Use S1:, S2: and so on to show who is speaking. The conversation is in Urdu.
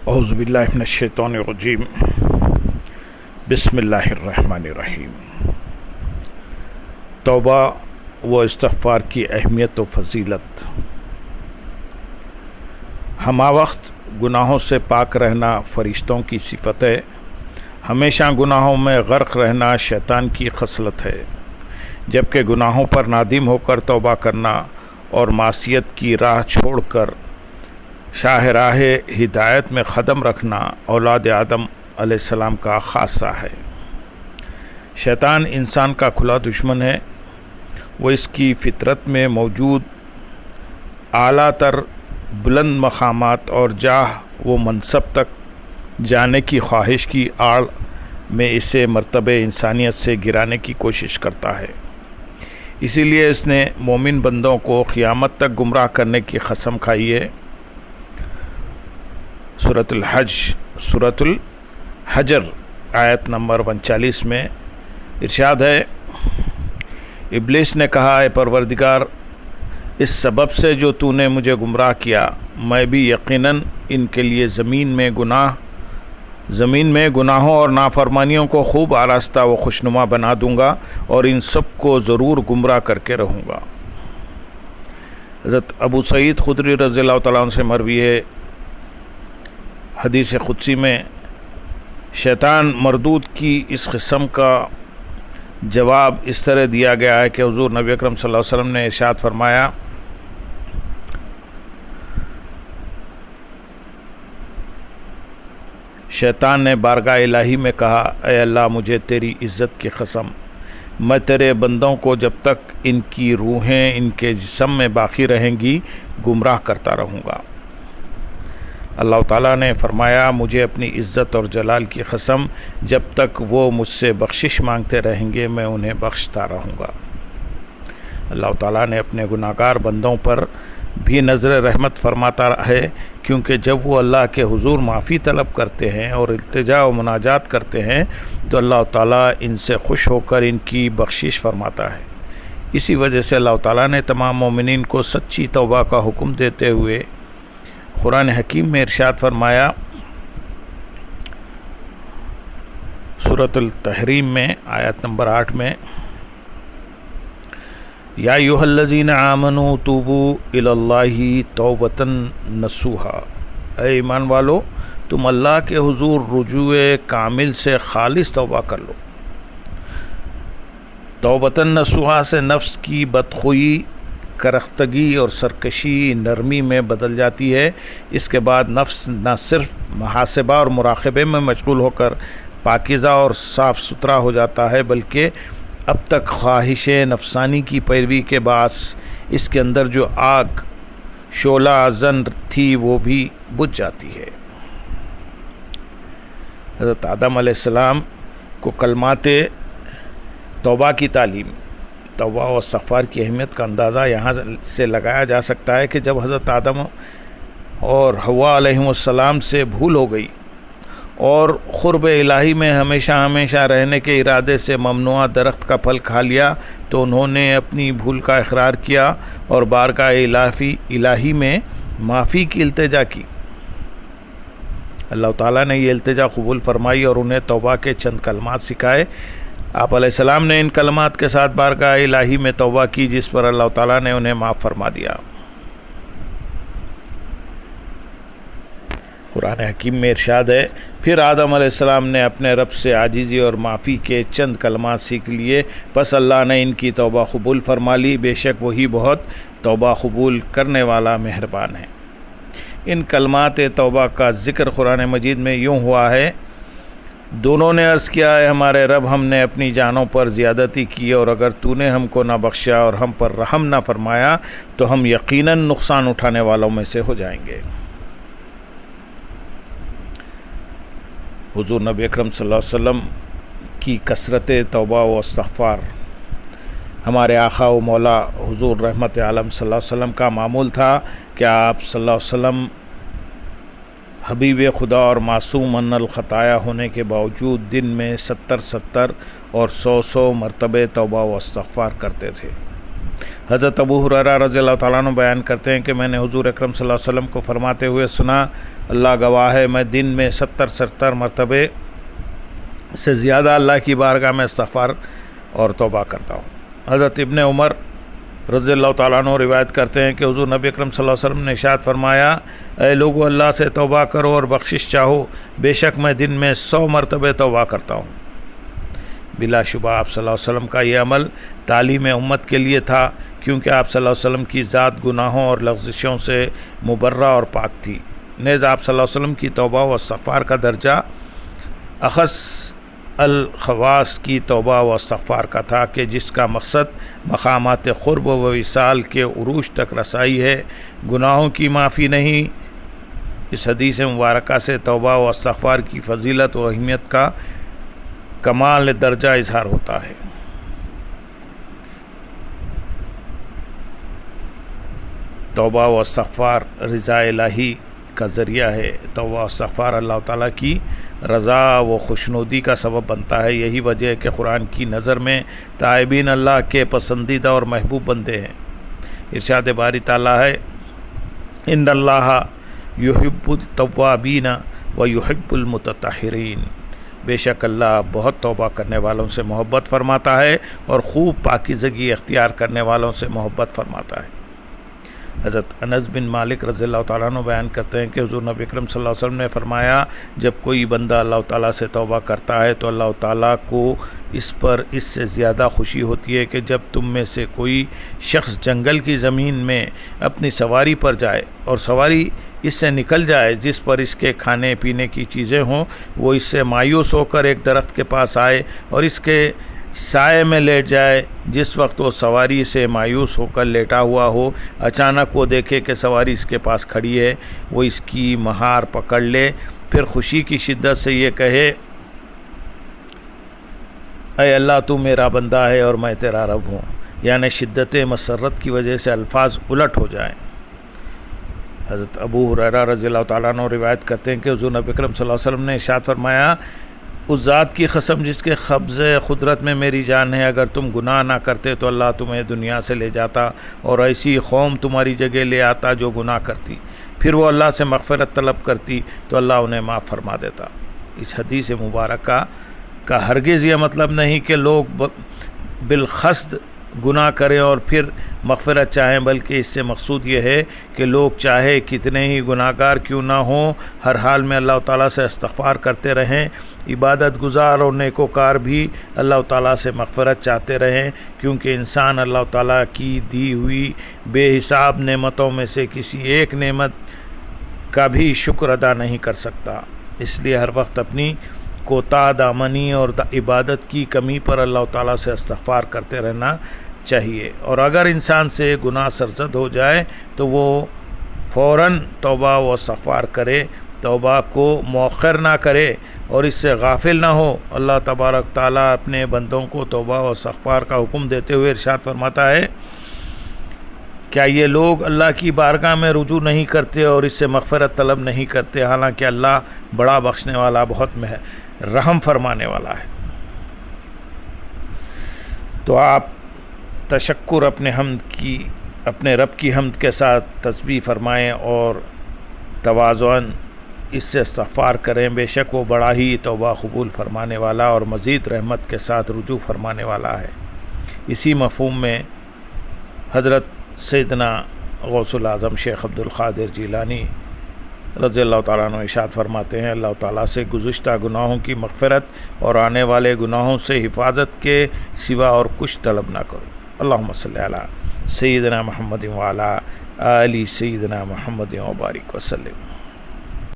S1: اعوذ باللہ من الشیطان الرجیم بسم اللہ الرحمن الرحیم۔ توبہ و استغفار کی اہمیت و فضیلت۔ ہمہ وقت گناہوں سے پاک رہنا فرشتوں کی صفت ہے، ہمیشہ گناہوں میں غرق رہنا شیطان کی خصلت ہے، جبکہ گناہوں پر نادم ہو کر توبہ کرنا اور معصیت کی راہ چھوڑ کر شاہراہ ہدایت میں قدم رکھنا اولاد آدم علیہ السلام کا خاصہ ہے۔ شیطان انسان کا کھلا دشمن ہے، وہ اس کی فطرت میں موجود اعلیٰ تر بلند مقامات اور جاہ و منصب تک جانے کی خواہش کی آڑ میں اسے مرتبہ انسانیت سے گرانے کی کوشش کرتا ہے۔ اسی لیے اس نے مومن بندوں کو قیامت تک گمراہ کرنے کی قسم کھائی ہے۔ سورۃ الحجر آیت نمبر 39 میں ارشاد ہے، ابلیس نے کہا، اے پروردگار، اس سبب سے جو تو نے مجھے گمراہ کیا، میں بھی یقیناً ان کے لیے زمین میں گناہوں اور نافرمانیوں کو خوب آراستہ و خوشنما بنا دوں گا اور ان سب کو ضرور گمراہ کر کے رہوں گا۔ حضرت ابو سعید خدری رضی اللہ تعالیٰ عنہ سے مروی ہے، حدیث قدسی میں شیطان مردود کی اس قسم کا جواب اس طرح دیا گیا ہے کہ حضور نبی اکرم صلی اللہ علیہ وسلم نے ارشاد فرمایا، شیطان نے بارگاہ الہی میں کہا، اے اللہ، مجھے تیری عزت کی قسم، میں تیرے بندوں کو جب تک ان کی روحیں ان کے جسم میں باقی رہیں گی گمراہ کرتا رہوں گا۔ اللہ تعالیٰ نے فرمایا، مجھے اپنی عزت اور جلال کی قسم، جب تک وہ مجھ سے بخشش مانگتے رہیں گے میں انہیں بخشتا رہوں گا۔ اللہ تعالیٰ نے اپنے گناہگار بندوں پر بھی نظر رحمت فرماتا ہے، کیونکہ جب وہ اللہ کے حضور معافی طلب کرتے ہیں اور التجا و مناجات کرتے ہیں تو اللہ تعالیٰ ان سے خوش ہو کر ان کی بخشش فرماتا ہے۔ اسی وجہ سے اللہ تعالیٰ نے تمام مومنین کو سچی توبہ کا حکم دیتے ہوئے قرآن حکیم میں ارشاد فرمایا، سورۃ التحریم میں آیت نمبر 8 میں، یا ایھا الذین آمنوا توبوا الی اللہ توبۃ نصوحا، اے ایمان والو، تم اللہ کے حضور رجوع کامل سے خالص توبہ کر لو۔ توبۃ نصوحا سے نفس کی بدخوئی، کرختگی اور سرکشی نرمی میں بدل جاتی ہے۔ اس کے بعد نفس نہ صرف محاسبہ اور مراقبے میں مشغول ہو کر پاکیزہ اور صاف ستھرا ہو جاتا ہے، بلکہ اب تک خواہش نفسانی کی پیروی کے باعث اس کے اندر جو آگ شعلہ زن تھی وہ بھی بجھ جاتی ہے۔ حضرت آدم علیہ السلام کو کلمات توبہ کی تعلیم، توبہ و استغفار کی اہمیت کا اندازہ یہاں سے لگایا جا سکتا ہے کہ جب حضرت آدم اور حوا علیہ السلام سے بھول ہو گئی اور قرب الہی میں ہمیشہ رہنے کے ارادے سے ممنوعہ درخت کا پھل کھا لیا تو انہوں نے اپنی بھول کا اقرار کیا اور بارگاہ الہی میں معافی کی التجا کی۔ اللہ تعالیٰ نے یہ التجا قبول فرمائی اور انہیں توبہ کے چند کلمات سکھائے۔ آپ علیہ السلام نے ان کلمات کے ساتھ بارگاہ الہی میں توبہ کی، جس پر اللہ تعالیٰ نے انہیں معاف فرما دیا۔ قرآن حکیم میں ارشاد ہے، پھر آدم علیہ السلام نے اپنے رب سے عاجزی اور معافی کے چند کلمات سیکھ لیے، پس اللہ نے ان کی توبہ قبول فرما لی، بے شک وہی بہت توبہ قبول کرنے والا مہربان ہے۔ ان کلمات توبہ کا ذکر قرآن مجید میں یوں ہوا ہے، دونوں نے عرض کیا، اے ہمارے رب، ہم نے اپنی جانوں پر زیادتی کی اور اگر تو نے ہم کو نہ بخشا اور ہم پر رحم نہ فرمایا تو ہم یقیناً نقصان اٹھانے والوں میں سے ہو جائیں گے۔ حضور نبی اکرم صلی اللہ علیہ وسلم کی کثرت توبہ و استغفار ہمارے آقا و مولا حضور رحمت عالم صلی اللہ علیہ وسلم کا معمول تھا کہ آپ صلی اللہ علیہ وسلم حبیب خدا اور معصوم من الخطایا ہونے کے باوجود دن میں 70 اور 100 مرتبہ توبہ و استغفار کرتے تھے۔ حضرت ابو ہریرہ رضی اللہ تعالیٰ عنہ بیان کرتے ہیں کہ میں نے حضور اکرم صلی اللہ علیہ وسلم کو فرماتے ہوئے سنا، اللہ گواہ ہے میں دن میں 70 مرتبے سے زیادہ اللہ کی بارگاہ میں استغفار اور توبہ کرتا ہوں۔ حضرت ابن عمر رضی اللہ تعالیٰ عنہ روایت کرتے ہیں کہ حضور نبی اکرم صلی اللہ علیہ وسلم نے ارشاد فرمایا، اے لوگو اللہ سے توبہ کرو اور بخشش چاہو، بے شک میں دن میں 100 مرتبے توبہ کرتا ہوں۔ بلا شبہ آپ صلی اللہ علیہ وسلم کا یہ عمل تعلیم امت کے لیے تھا، کیونکہ آپ صلی اللہ علیہ وسلم کی ذات گناہوں اور لغزشوں سے مبرہ اور پاک تھی۔ نیز آپ صلی اللہ علیہ وسلم کی توبہ و استغفار کا درجہ اخص الخواص کی توبہ و استغفار کا تھا، کہ جس کا مقصد مقامات قرب و وصال کے عروج تک رسائی ہے، گناہوں کی معافی نہیں۔ اس حدیث مبارکہ سے توبہ و استغفار کی فضیلت و اہمیت کا کمال درجہ اظہار ہوتا ہے۔ توبہ و استغفار رضا الہی کا ذریعہ ہے۔ توبہ و استغفار اللہ تعالیٰ کی رضا و خوشنودی کا سبب بنتا ہے۔ یہی وجہ ہے کہ قرآن کی نظر میں تائبین اللہ کے پسندیدہ اور محبوب بندے ہیں۔ ارشاد باری تعالیٰ ہے، ان اللہ یحب التوابین و یحب المتطہرین، بے شک اللہ بہت توبہ کرنے والوں سے محبت فرماتا ہے اور خوب پاکیزگی اختیار کرنے والوں سے محبت فرماتا ہے۔ حضرت انس بن مالک رضی اللہ تعالیٰ عنہ بیان کرتے ہیں کہ حضور نبی اکرم صلی اللہ علیہ وسلم نے فرمایا، جب کوئی بندہ اللہ تعالیٰ سے توبہ کرتا ہے تو اللہ تعالیٰ کو اس پر اس سے زیادہ خوشی ہوتی ہے کہ جب تم میں سے کوئی شخص جنگل کی زمین میں اپنی سواری پر جائے اور سواری اس سے نکل جائے جس پر اس کے کھانے پینے کی چیزیں ہوں، وہ اس سے مایوس ہو کر ایک درخت کے پاس آئے اور اس کے سائے میں لیٹ جائے۔ جس وقت وہ سواری سے مایوس ہو کر لیٹا ہوا ہو، اچانک وہ دیکھے کہ سواری اس کے پاس کھڑی ہے، وہ اس کی مہار پکڑ لے، پھر خوشی کی شدت سے یہ کہے، اے اللہ تو میرا بندہ ہے اور میں تیرا رب ہوں، یعنی شدت مسرت کی وجہ سے الفاظ الٹ ہو جائیں۔ حضرت ابو ہریرہ رضی اللہ تعالیٰ عنہ روایت کرتے ہیں کہ حضور نبی اکرم صلی اللہ علیہ وسلم نے ارشاد فرمایا، اس ذات کی قسم جس کے قبض قدرت میں میری جان ہے، اگر تم گناہ نہ کرتے تو اللہ تمہیں دنیا سے لے جاتا اور ایسی قوم تمہاری جگہ لے آتا جو گناہ کرتی، پھر وہ اللہ سے مغفرت طلب کرتی تو اللہ انہیں معاف فرما دیتا۔ اس حدیث مبارکہ کا ہرگز یہ مطلب نہیں کہ لوگ بالقصد گناہ کریں اور پھر مغفرت چاہیں، بلکہ اس سے مقصود یہ ہے کہ لوگ چاہے کتنے ہی گناہ گار کیوں نہ ہوں، ہر حال میں اللہ تعالیٰ سے استغفار کرتے رہیں، عبادت گزار اور نیکوکار بھی اللہ تعالیٰ سے مغفرت چاہتے رہیں، کیونکہ انسان اللہ تعالیٰ کی دی ہوئی بے حساب نعمتوں میں سے کسی ایک نعمت کا بھی شکر ادا نہیں کر سکتا۔ اس لیے ہر وقت اپنی کوتاہ دامنی اور عبادت کی کمی پر اللہ تعالیٰ سے استغفار کرتے رہنا چاہیے، اور اگر انسان سے گناہ سرزد ہو جائے تو وہ فوراً توبہ و استغفار کرے، توبہ کو مؤخر نہ کرے اور اس سے غافل نہ ہو۔ اللہ تبارک تعالیٰ اپنے بندوں کو توبہ و استغفار کا حکم دیتے ہوئے ارشاد فرماتا ہے، کیا یہ لوگ اللہ کی بارگاہ میں رجوع نہیں کرتے اور اس سے مغفرت طلب نہیں کرتے، حالانکہ اللہ بڑا بخشنے والا، بہت رحم فرمانے والا ہے۔ تو آپ تشکر اپنے رب کی حمد کے ساتھ تسبیح فرمائیں اور تواضعاً اس سے استغفار کریں، بے شک وہ بڑا ہی توبہ قبول فرمانے والا اور مزید رحمت کے ساتھ رجوع فرمانے والا ہے۔ اسی مفہوم میں حضرت سیدنا غوث العظم شیخ عبد القادر جیلانی رضی اللہ تعالیٰ عنہ ارشاد فرماتے ہیں، اللہ تعالیٰ سے گزشتہ گناہوں کی مغفرت اور آنے والے گناہوں سے حفاظت کے سوا اور کچھ طلب نہ کرو۔ اللہم صلی علی سیدنا محمد وعلی آل سیدنا محمد وبارک وسلم۔